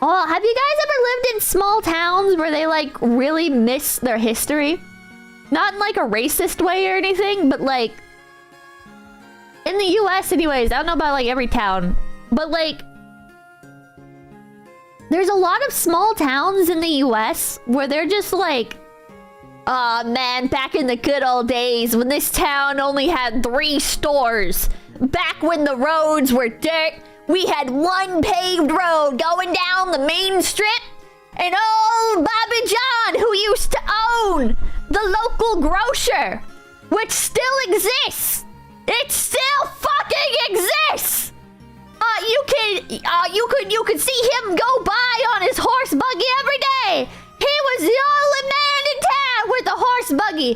Oh, have you guys ever lived in small towns where they like really miss their history? Not in like a racist way or anything, but like in the US anyways. I don't know about like every town, but like there's a lot of small towns in the US where they're just like, oh man, back in the good old days when this town only had 3 stores. Back when the roads were dirt, we had 1 paved road going down the main strip. And old Bobby John, who used to own the local grocer, which still exists. It still fucking exists. You could see him go by on his horse buggy every day. He was the only man in town with a horse buggy.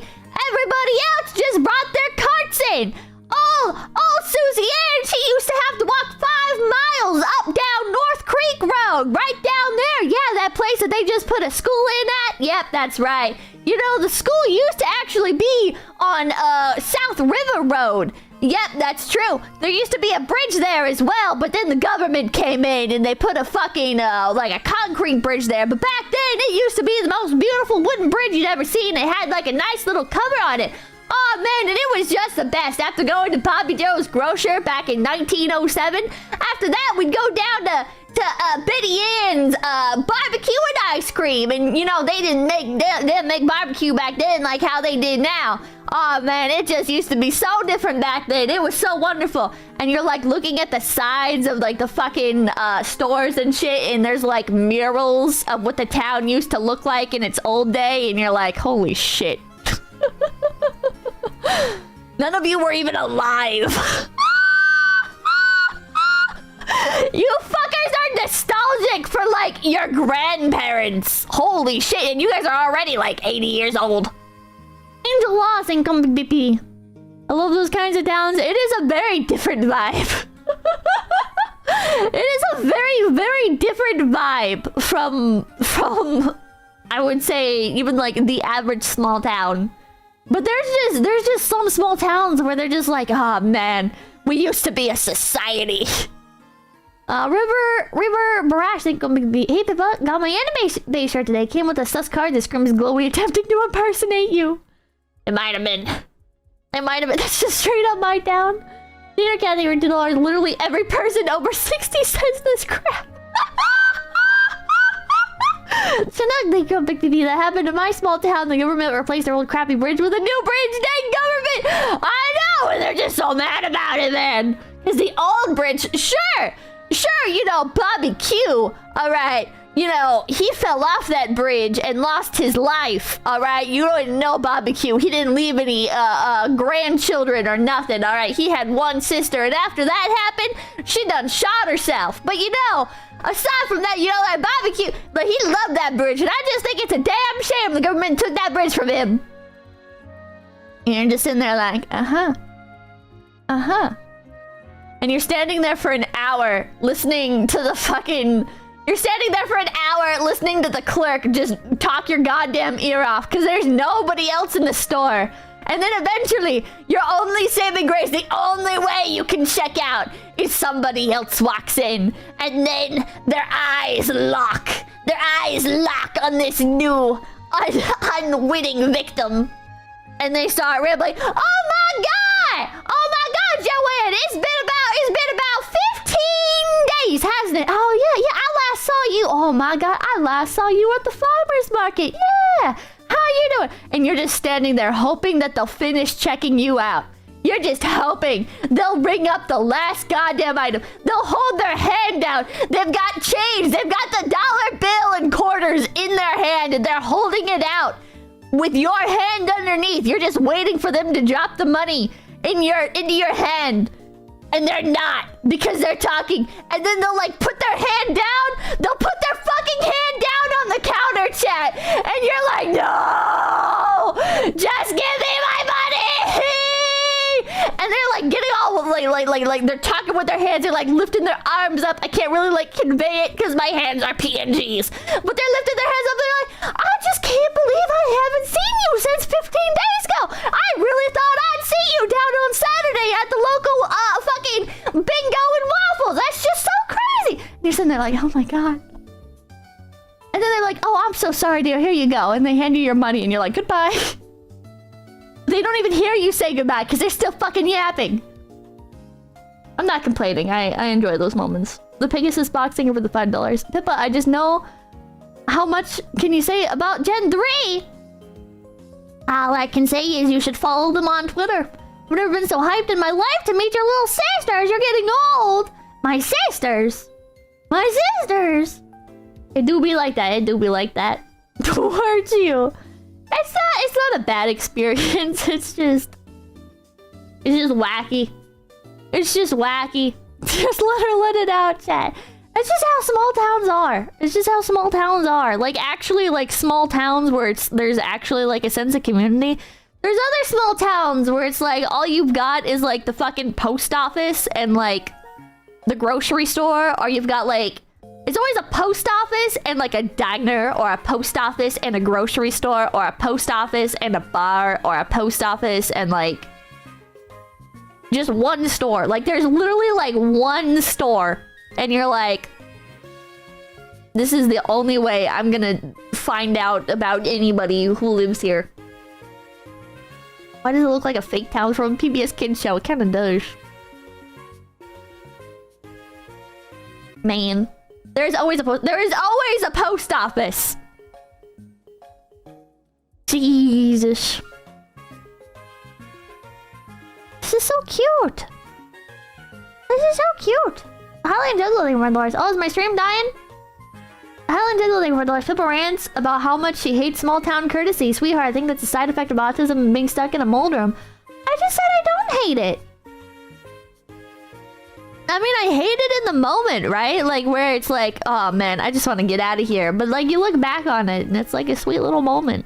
Everybody else just brought their carts in. Oh, Susie Ann, she used to have to walk 5 miles up down North Creek Road, right down there. Yeah, that place that they just put a school in at. Yep, that's right. You know, the school used to actually be on South River Road. Yep, that's true. There used to be a bridge there as well, but then the government came in and they put a fucking, like a concrete bridge there. But back then, it used to be the most beautiful wooden bridge you'd ever seen. It had like a nice little cover on it. Oh man, and it was just the best. After going to Bobby Joe's grocer back in 1907, after that, we'd go down to Betty Ann's barbecue and ice cream. And you know, they didn't make barbecue back then like how they did now. Oh man, it just used to be so different back then. It was so wonderful. And you're like looking at the sides of like the fucking stores and shit, and there's like murals of what the town used to look like in its old day, and you're like, holy shit. None of you were even alive. You fuckers are nostalgic for like your grandparents. Holy shit, and you guys are already like 80 years old. Angel Lost and come Pippa. I love those kinds of towns. It is a very different vibe. It is a very, very different vibe from I would say even like the average small town. But there's just some small towns where they're just like, oh man, we used to be a society. River Barash, think hey Pippa, got my anime shirt today. Came with a sus card that screams glowy, attempting to impersonate you. It might have been. That's just straight up my town. Theater Kathy for $2. Literally every person over 60 says this crap. Chinook, they go big TV. That happened in my small town. The government replaced their old crappy bridge with a new bridge. Dang government! I know, and they're just so mad about it, man. Is the old bridge? Sure, you know, Bobby Q, all right. You know, he fell off that bridge and lost his life, all right? You don't know Bobby Q. He didn't leave any grandchildren or nothing, all right? He had 1 sister, and after that happened, she done shot herself. But you know, aside from that, you know, that Bobby Q, but he loved that bridge, and I just think it's a damn shame the government took that bridge from him. And you're just sitting there like, uh-huh. And you're standing there for an hour listening to the fucking... You're standing there for an hour listening to the clerk just talk your goddamn ear off because there's nobody else in the store. And then eventually, your only saving grace, the only way you can check out is somebody else walks in. And then their eyes lock. Their eyes lock on this new, unwitting victim. And they start rambling, oh my god! Oh my god, Joanne! It's been about 15 days, hasn't it? Oh yeah, I last saw you. Oh my god, I last saw you at the farmer's market. Yeah! How you doing? And you're just standing there hoping that they'll finish checking you out. You're just hoping they'll ring up the last goddamn item. They'll hold their hand out. They've got change. They've got the dollar bill and quarters in their hand and they're holding it out with your hand underneath. You're just waiting for them to drop the money into your hand. And they're not, because they're talking. And then they'll like put their hand down. They'll put their fucking hand down on the counter, chat. And you're like, no, just give me my money. And they're like getting all like they're talking with their hands. They're like lifting their arms up. I can't really like convey it because my hands are PNGs. But they're lifting their hands up. They're like, I just can't believe I haven't seen you since 15 days ago. I really thought I'd see you down on Saturday at the local fucking bingo and waffles. That's just so crazy. And you're sitting there like, oh my god. And then they're like, oh, I'm so sorry, dear. Here you go. And they hand you your money and you're like, goodbye. They don't even hear you say goodbye because they're still fucking yapping. I'm not complaining. I enjoy those moments. The Pegasus boxing over the $5. Pippa, I just know how much can you say about Gen 3? All I can say is you should follow them on Twitter. I've never been so hyped in my life to meet your little sisters. You're getting old. My sisters. My sisters. It do be like that. It do be like that. Towards you. It's not a bad experience. It's just wacky. It's just wacky. Just let it out, chat. It's just how small towns are. It's just how small towns are. Like, actually, like, small towns where there's actually, like, a sense of community. There's other small towns where it's, like, all you've got is, like, the fucking post office and, like, the grocery store. Or you've got, like... It's always a post office and, like, a diner. Or a post office and a grocery store. Or a post office and a bar. Or a post office and, like... just one store. Like, there's literally, like, one store. And you're like, this is the only way I'm gonna find out about anybody who lives here. Why does it look like a fake town from a PBS Kids show? It kinda does. Man. There is always a post office. Jesus. This is so cute. This is so cute. Highland Juggler, thank you for $1. Oh, is my stream dying? Highland Juggler, thank you for $1. Pippa rants about how much she hates small town courtesy. Sweetheart, I think that's a side effect of autism and being stuck in a mold room. I just said I don't hate it. I mean, I hate it in the moment, right? Like, where it's like, oh man, I just want to get out of here. But like, you look back on it and it's like a sweet little moment.